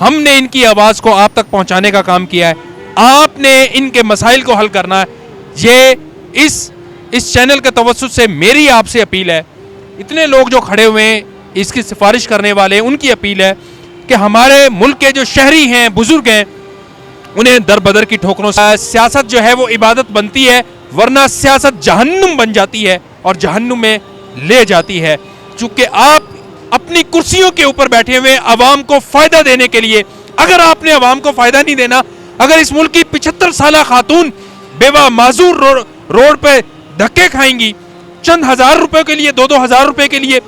हमने इनकी आवाज़ को आप तक पहुंचाने का काम किया है। आपने इनके मसाइल को हल करना है। ये इस चैनल के तवज्जुह से मेरी आपसे अपील है, इतने लोग जो खड़े हुए हैं इसकी सिफारिश करने वाले, उनकी अपील है कि हमारे मुल्क के जो शहरी हैं, बुजुर्ग हैं, उन्हें दर बदर की ठोकरों से सियासत जो है वो इबादत बनती है, वरना सियासत जहन्नुम बन जाती है और जहन्नुम में ले जाती है। चूंकि आप अपनी कुर्सियों के ऊपर बैठे हुए अवाम को फायदा देने के लिए, अगर आपने अवाम को फायदा नहीं देना, अगर इस मुल्क की 75 साल खातून बेवा माजूर रोड पे धक्के खाएंगी चंद हजार रुपए के लिए, 2-2 हजार रुपए के लिए,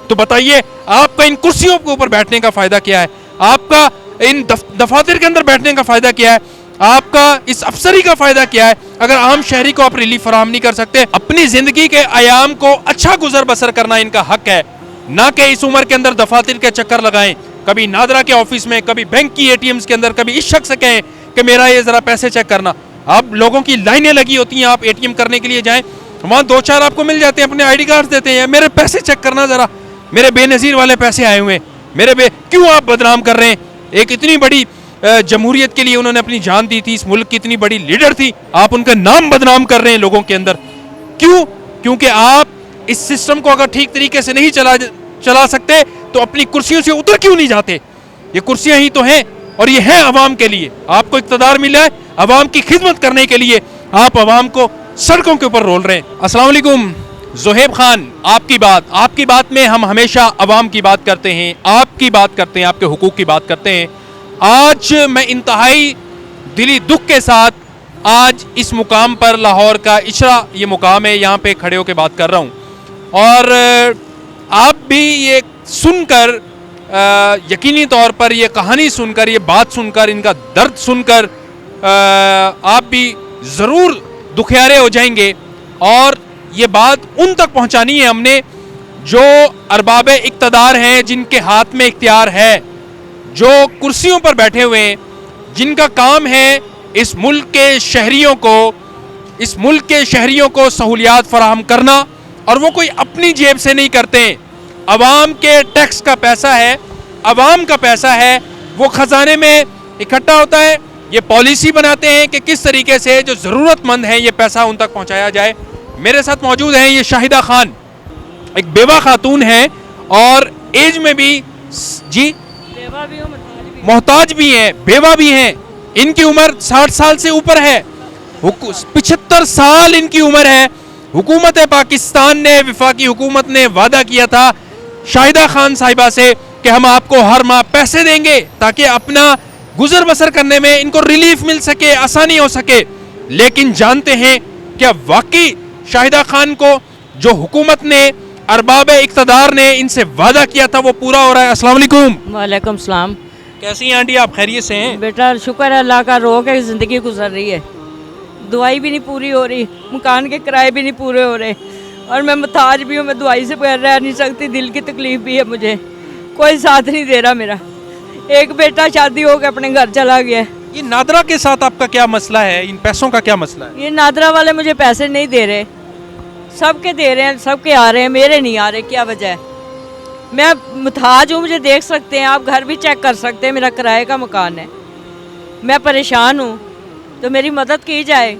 तो बताइए आपका इन कुर्सियों के ऊपर बैठने का फायदा क्या है? आपका इन दफातर के अंदर बैठने का फायदा क्या है? आपका इस अफसरी का फायदा क्या है अगर आम शहरी को आप रिलीफ फराहम नहीं कर सकते? अपनी जिंदगी के आयाम को अच्छा गुजर बसर करना इनका हक है, ना कि इस उम्र के अंदर दफातर के चक्कर लगाएं, कभी नादरा के ऑफिस में, कभी बैंक की एटीएम्स के अंदर, कभी इस शख्स से कहें कि मेरा ये जरा पैसे चेक करना। अब लोगों की लाइनें लगी होती हैं, आप एटीएम करने के लिए जाएं, वहां 2-4 आपको मिल जाते हैं, अपने आईडी कार्ड देते हैं, मेरे पैसे चेक करना जरा, मेरे बेनजीर वाले पैसे आए हुए, क्यों आप बदनाम कर रहे हैं? एक इतनी बड़ी जमहूरियत के लिए उन्होंने अपनी जान दी थी, इस मुल्क की इतनी बड़ी लीडर थी, आप उनका नाम बदनाम कर रहे हैं लोगों के अंदर। क्यों? क्योंकि आप इस सिस्टम को अगर ठीक तरीके से नहीं चला सकते तो अपनी कुर्सियों से उतर क्यों नहीं जाते? ये कुर्सियां ही तो हैं और ये हैं अवाम के लिए। आपको इक़्तिदार मिला है अवाम की खिदमत करने के लिए, आप अवाम को सड़कों के ऊपर रोल रहे हैं। अस्सलाम वालेकुम। ज़ुहैब खान, आपकी बात में हम हमेशा अवाम की बात करते हैं, आपकी बात करते हैं, आपके हुकूक की बात करते हैं। आज मैं इंतहाई दिली दुख के साथ आज इस मुकाम पर, लाहौर का इशरा ये मुकाम है, यहाँ पे खड़े होकर बात कर रहा हूँ और आप भी ये सुनकर यकीनी तौर पर ये कहानी सुनकर, ये बात सुनकर, इनका दर्द सुनकर आप भी ज़रूर दुखियारे हो जाएंगे और ये बात उन तक पहुंचानी है हमने जो अरबाब इक़्तिदार हैं, जिनके हाथ में इख्तियार है, जो कुर्सियों पर बैठे हुए हैं, जिनका काम है इस मुल्क के शहरियों को सहूलियात फराहम करना, और वो कोई अपनी जेब से नहीं करते। अवाम के टैक्स का पैसा है, अवाम का पैसा है, वो ख़जाने में इकट्ठा होता है। ये पॉलिसी बनाते हैं कि किस तरीके से जो ज़रूरतमंद हैं ये पैसा उन तक पहुंचाया जाए। मेरे साथ मौजूद हैं ये शाहिदा खान, एक बेवा खातून है और एज में भी जी बेवा भी हो, मोहताज भी हैं, बेवा भी हैं। इनकी उम्र 60 साल से ऊपर है, 75 साल इनकी उम्र है। हुकूमत पाकिस्तान ने, वफाकी हुकूमत ने वादा किया था शाहिदा खान साहिबा से कि हम आपको हर माह पैसे देंगे ताकि अपना गुजर बसर करने में इनको रिलीफ मिल सके, आसानी हो सके। लेकिन जानते हैं क्या वाकई शाहिदा खान को जो हुकूमत ने, अरबाब इक़्तिदार ने इनसे वादा किया था वो पूरा हो रहा है? अस्सलाम वालेकुम। वालेकुम सलाम। कैसी हैं आंटी, आप खैरियत से हैं? बेटा शुक्र है अल्लाह का, रो के ज़िंदगी गुजर रही है, दवाई भी नहीं पूरी हो रही, मकान के किराए भी नहीं पूरे हो रहे और मैं मुहताज भी हूँ, मैं दवाई से बगैर रह नहीं सकती, दिल की तकलीफ भी है मुझे, कोई साथ नहीं दे रहा मेरा। एक बेटा शादी होकर अपने घर चला गया। ये नादरा के साथ आपका क्या मसला है? इन पैसों का क्या मसला है? ये नादरा वाले मुझे पैसे नहीं दे रहे, सबके दे रहे हैं, सबके आ रहे हैं, मेरे नहीं आ रहे, क्या वजह है? मैं मुहताज हूँ, मुझे देख सकते हैं आप, घर भी चेक कर सकते हैं, मेरा किराए का मकान है, मैं परेशान हूँ, तो मेरी मदद की जाए,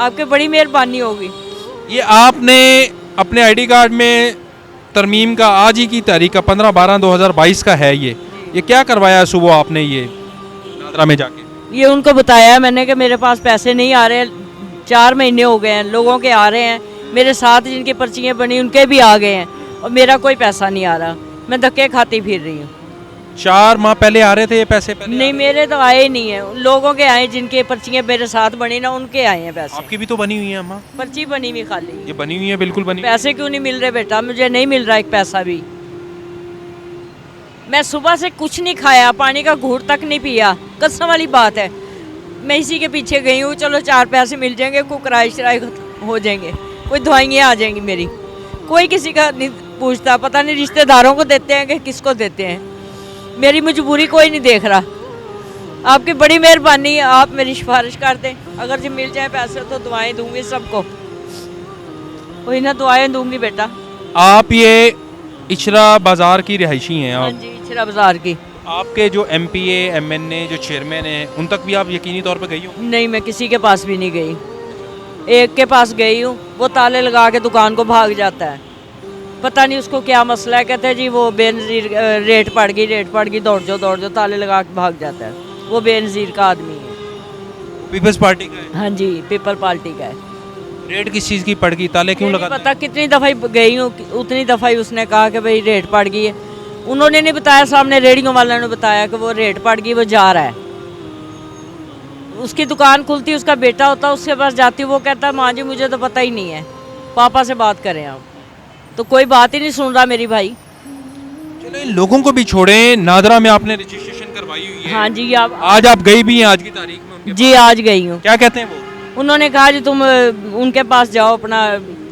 आपकी बड़ी मेहरबानी होगी। ये आपने अपने आईडी कार्ड में तरमीम का आज ही की तारीख का 15/12/2022 का है, ये क्या करवाया सुबह आपने ये नादरा में जाके? ये उनको बताया मैंने कि मेरे पास पैसे नहीं आ रहे, 4 महीने हो गए हैं, लोगों के आ रहे हैं, मेरे साथ जिनकी पर्चियाँ बनी उनके भी आ गए हैं और मेरा कोई पैसा नहीं आ रहा, मैं धक्के खाती फिर रही हूँ। 4 माह पहले आ रहे थे ये पैसे? पहले नहीं, मेरे तो आए नहीं है, लोगों के आए जिनके पर्चियाँ मेरे साथ बनी ना, उनके आए हैं पैसे। आपकी भी तो बनी हुई है अम्मा? पर्ची बनी हुई खाली। ये बनी हुई है, बिल्कुल बनी। पैसे क्यों नहीं मिल रहे बेटा? मुझे नहीं मिल रहा एक पैसा भी। मैं सुबह से कुछ नहीं खाया, पानी का घूंट तक नहीं पिया, कसम वाली बात है। मैं इसी के पीछे गई हूँ, चलो 4 पैसे मिल जाएंगे, कोई किराए शराए हो जाएंगे, कोई दवाइयाँ आ जाएंगी मेरी, कोई किसी का नहीं पूछता, पता नहीं रिश्तेदारों को देते हैं कि किसको देते हैं, मेरी मजबूरी कोई नहीं देख रहा। आपकी बड़ी मेहरबानी, आप मेरी सिफारिश कर दें, अगर जो मिल जाए पैसे तो दुआएं दूंगी सबको, वही ना दुआएं दूंगी बेटा। आप ये इशरा बाजार की रिहायशी हैं? हाँ आप? जी, इशरा बाजार की। आपके जो एमपीए एमएनए जो चेयरमैन हैं उन तक भी आप यकीनी तौर पर गई हो? नहीं, मैं किसी के पास भी नहीं गई। एक के पास गई हूँ, वो ताले लगा के दुकान को भाग जाता है। पता नहीं उसको क्या मसला है। कहते हैं जी वो बेनज़ीर रेट पड़ गई, दौड़ जाओ, ताले लगा के भाग जाता है। वो बेनज़ीर का आदमी है। पीपल्स पार्टी का है? हाँ जी, पीपल पार्टी का है। रेट किस चीज़ की पड़ गई, ताले क्यों नहीं लगा? पता कितनी दफ़ा गई हूँ, उतनी दफ़ा ही उसने कहा कि भाई रेट पड़ गई है। उन्होंने नहीं बताया, सामने रेडियो वाला ने बताया कि वो रेट पड़ गई, वो जा रहा है। उसकी दुकान खुलती, उसका बेटा होता, उसके पास जाती, वो कहता माँ जी मुझे तो पता ही नहीं है, पापा से बात करें आप। तो कोई बात ही नहीं सुन रहा मेरी भाई। चलो इन लोगों को भी छोड़ें, नादरा में आपने रजिस्ट्रेशन करवाई हुई है। हाँ जी, आज आप गई भी हैं आज की तारीख में उनके जी आज गई हूँ। क्या कहते हैं वो? उन्होंने कहा जी तुम उनके पास जाओ अपना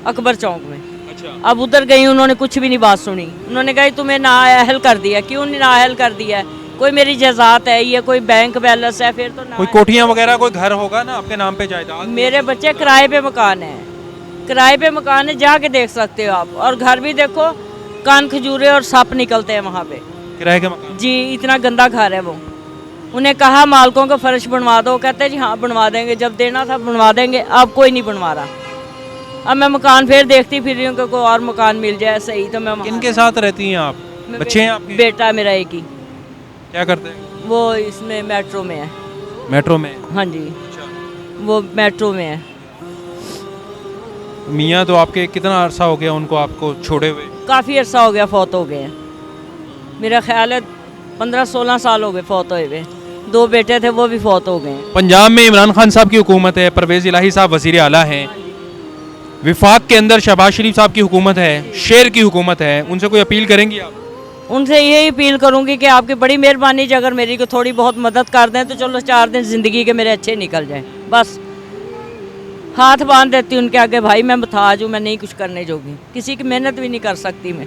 अकबर चौक में। अच्छा। अब उधर गई, उन्होंने कुछ भी नहीं बात सुनी। उन्होंने कहा तुम्हें नाअहल कर दिया। क्यों नहीं नाअहल कर दिया? कोई मेरी जज़ात है, ये कोई बैंक बैलेंस है, फिर तो कोई कोठियाँ वगैरह कोई घर होगा ना आपके नाम पे जायदाद? मेरे बच्चे किराए पे मकान है, किराए पे मकान है, जाके देख सकते हो आप। और घर भी देखो, कान खजूरे और सांप निकलते हैं वहाँ पे। किराए का मकान? जी, इतना गंदा घर है वो। उन्हें कहा मालकों को फर्श बनवा दो, कहते हैं जी हाँ बनवा देंगे, जब देना था बनवा देंगे, अब कोई नहीं बनवा रहा। अब मैं मकान फिर देखती फिर रही हूँ कि कोई और मकान मिल जाए सही तो मैं किनके साथ रहती हैं आप? बच्चे हैं आपके? बेटा मेरा एक ही। क्या करते हैं वो इसमें मेट्रो में है। मेट्रो में? हाँ जी, अच्छा। वो मेट्रो में है। मियाँ तो आपके कितना अरसा हो गया उनको आपको छोड़े हुए? काफ़ी अरसा हो गया, फौत हो गए हैं। मेरा ख्याल है 15-16 साल हो गए फौत हुए हुए। 2 बेटे थे, वो भी फौत हो गए हैं। पंजाब में इमरान खान साहब की हुकूमत है, परवेज़ इलाही साहब वज़ीर आला हैं, विफाक के अंदर शहबाज शरीफ साहब की हुकूमत है, शेर की हुकूमत है, उनसे कोई अपील करेंगी आप? उनसे यही अपील करूंगी कि आपकी बड़ी मेहरबानी जी, अगर मेरी को थोड़ी बहुत मदद कर दें तो चलो 4 दिन ज़िंदगी के मेरे अच्छे निकल जाएं। बस हाथ बांध देती उनके आगे, भाई मैं मुताज हूँ, मैं नहीं कुछ करने जोगी, किसी की मेहनत भी नहीं कर सकती मैं।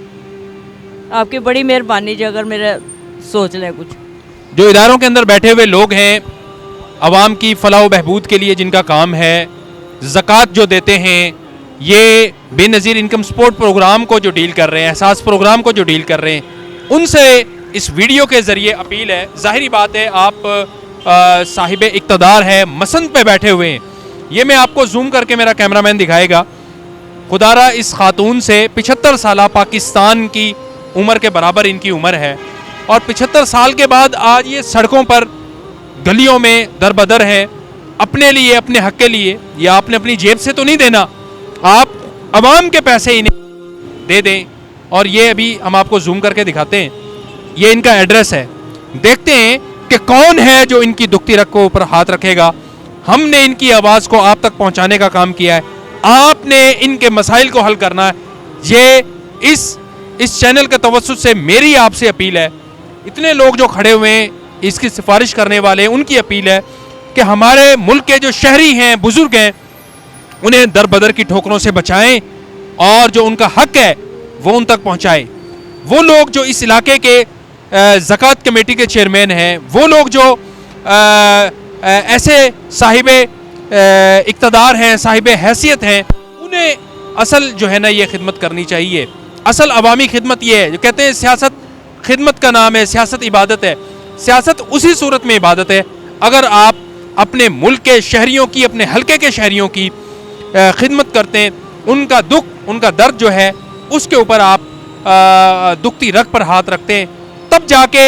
आपकी बड़ी मेहरबानी जी, अगर मेरे सोच लें कुछ। जो इदारों के अंदर बैठे हुए लोग हैं, आवाम की फलाह व बहबूद के लिए जिनका काम है, ज़कात जो देते हैं, ये बेनज़ीर इनकम सपोर्ट प्रोग्राम को जो डील कर रहे हैं, एहसास प्रोग्राम को जो डील कर रहे हैं, उनसे इस वीडियो के ज़रिए अपील है। ज़ाहिरी बात है आप साहिब इक़्तिदार है, मसंद पे बैठे हुए हैं। ये मैं आपको जूम करके मेरा कैमरामैन दिखाएगा। खुदारा इस खातून से 75 साल पाकिस्तान की उम्र के बराबर इनकी उम्र है, और 75 साल के बाद आज ये सड़कों पर गलियों में दरबदर हैं अपने लिए, अपने हक के लिए। ये आपने अपनी जेब से तो नहीं देना, आप आवाम के पैसे इन्हें दे दें। और ये अभी हम आपको जूम करके दिखाते हैं, ये इनका एड्रेस है। देखते हैं कि कौन है जो इनकी दुखती रग को ऊपर हाथ रखेगा। हमने इनकी आवाज़ को आप तक पहुंचाने का काम किया है, आपने इनके मसाइल को हल करना है। ये इस चैनल के तवज्जुह से मेरी आपसे अपील है, इतने लोग जो खड़े हुए हैं इसकी सिफारिश करने वाले, उनकी अपील है कि हमारे मुल्क के जो शहरी हैं, बुजुर्ग हैं, उन्हें दर बदर की ठोकरों से बचाएं और जो उनका हक है वो उन तक पहुंचाएं। वो लोग जो इस इलाके के ज़कात कमेटी के चेयरमैन हैं, वो लोग जो ऐसे साहिबे इक़्तिदार हैं, साहिबे हैसियत हैं, उन्हें असल जो है ना ये खिदमत करनी चाहिए। असल अवामी खिदमत ये है, जो कहते हैं सियासत खिदमत का नाम है, सियासत इबादत है। सियासत उसी सूरत में इबादत है अगर आप अपने मुल्क के शहरियों की, अपने हल्के के शहरियों की खिदमत करते हैं, उनका दुख, उनका दर्द जो है उसके ऊपर आप दुखती रग पर हाथ रखते हैं, तब जाके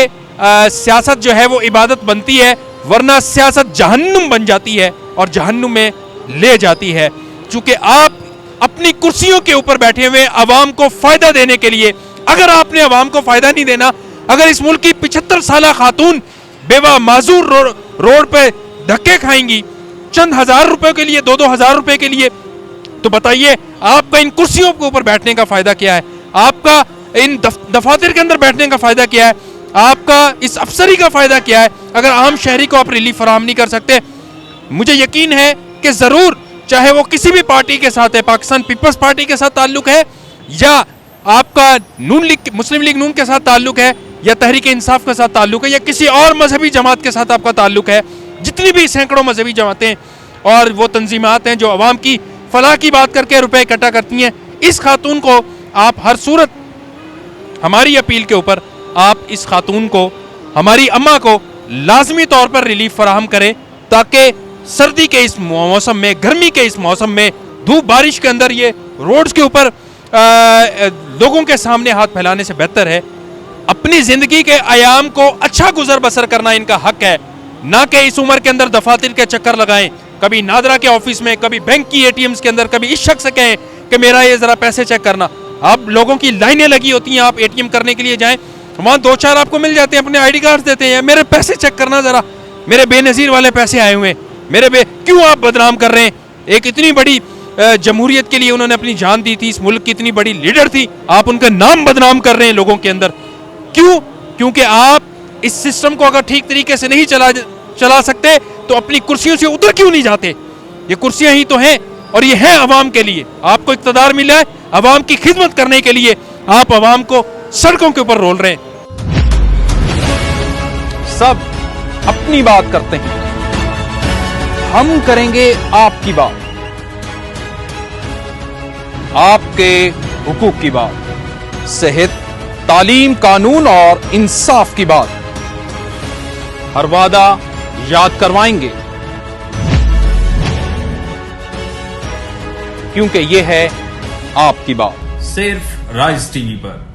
सियासत जो है वो इबादत बनती है, वरना सियासत जहन्नुम बन जाती है और जहन्नुम में ले जाती है। चूँकि आप अपनी कुर्सियों के ऊपर बैठे हुए अवाम को फ़ायदा देने के लिए, अगर आपने अवाम को फ़ायदा नहीं देना, अगर इस मुल्क की 75 साल खातून बेवा माजूर रोड पे धक्के खाएंगी चंद हजार रुपए के लिए, 2-2 हज़ार रुपए के लिए, तो बताइए आपका इन कुर्सियों के ऊपर बैठने का फ़ायदा क्या है? आपका इन दफातर के अंदर बैठने का फ़ायदा क्या है? आपका इस अफसरी का फ़ायदा क्या है अगर आम शहरी को आप रिलीफ फराहम नहीं कर सकते? मुझे यकीन है कि ज़रूर, चाहे वो किसी भी पार्टी के साथ है, पाकिस्तान पीपल्स पार्टी के साथ ताल्लुक़ है, या आपका नून लीग, मुस्लिम लीग नून के साथ ताल्लुक़ है, या तहरीक इंसाफ के साथ ताल्लुक़ है, या किसी और मजहबी जमात के साथ आपका ताल्लुक़ है, जितनी भी सैकड़ों मजहबी जमातें और वो तंजीमात हैं जो अवाम की फलाह की बात करके रुपए इकट्ठा करती हैं, इस खातून को आप हर सूरत, हमारी अपील के ऊपर आप इस खातून को हमारी अम्मा को लाजमी तौर पर रिलीफ फराहम करें, ताकि सर्दी के इस मौसम में, गर्मी के इस मौसम में, धूप बारिश के अंदर ये रोड्स के ऊपर लोगों के सामने हाथ फैलाने से बेहतर है अपनी जिंदगी के आयाम को अच्छा गुजर बसर करना इनका हक है, ना कि इस उम्र के अंदर दफातर के चक्कर लगाएं, कभी नादरा के ऑफिस में, कभी बैंक की एटीएम्स के अंदर, कभी इस शख्स से कहें कि मेरा ये जरा पैसे चेक करना। आप लोगों की लाइनें लगी होती हैं, आप एटीएम करने के लिए जाएं, वहां 2-4 आपको मिल जाते हैं, अपने आईडी कार्ड देते हैं, मेरे पैसे चेक करना जरा, मेरे बेनजीर वाले पैसे आए हुए हैं, क्यों आप बदनाम कर रहे हैं? एक इतनी बड़ी जमहूरियत के लिए उन्होंने अपनी जान दी थी, इस मुल्क की इतनी बड़ी लीडर थी, आप उनका नाम बदनाम कर रहे हैं लोगों के अंदर। क्यों? क्योंकि आप इस सिस्टम को अगर ठीक तरीके से नहीं चला सकते तो अपनी कुर्सियों से उधर क्यों नहीं जाते? ये कुर्सियां ही तो हैं, और ये है अवाम के लिए। आपको इख्तियार मिला है अवाम की खिदमत करने के लिए, आप अवाम को सड़कों के ऊपर रोल रहे हैं। सब अपनी बात करते हैं, हम करेंगे आपकी बात, आपके हुकूक की बात, सेहत, तालीम, कानून और इंसाफ की बात। हर वादा याद करवाएंगे, क्योंकि ये है आपकी बात। सिर्फ राइज टीवी पर।